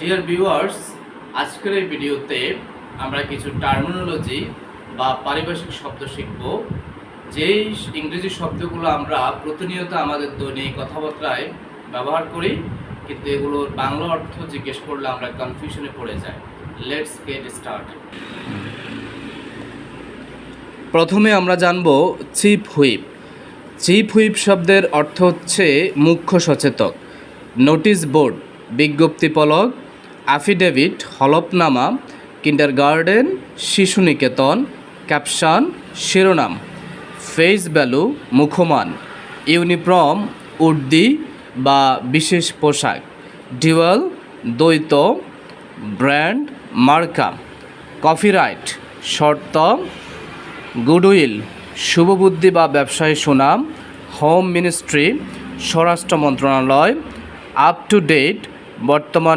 Dear viewers, আজকের এই ভিডিওতে আমরা কিছু টার্মিনোলজি বা পারিভাষিক শব্দ শিখব। যেই ইংরেজি শব্দগুলো আমরা প্রতিনিয়ত আমাদের দৈনিক কথাবার্তায় ব্যবহার করি, কিন্তু এগুলোর বাংলা অর্থ জিজ্ঞেস করলে আমরা কনফিউশনে পড়ে যাই। Let's get started. প্রথমে আমরা জানব চিফ হুইপ। চিফ হুইপ শব্দের অর্থ হচ্ছে মুখ্য সচেতক। নোটিশ বোর্ড বিজ্ঞপ্তি ফলক, অ্যাফিডেভিট হলফনামা, কিন্ডারগার্টেন শিশু নিকেতন, ক্যাপশন শিরোনাম, ফেস ভ্যালু মুখমান, ইউনিফর্ম উর্দি বা বিশেষ পোশাক, ডিউয়াল দ্বৈত, ব্র্যান্ড মার্কা, কপিরাইট শর্ত, গুডউইল শুভবুদ্ধি বা ব্যবসায়ী সুনাম, হোম মিনিস্ট্রি স্বরাষ্ট্র মন্ত্রণালয়, আপ টু ডেট বর্তমান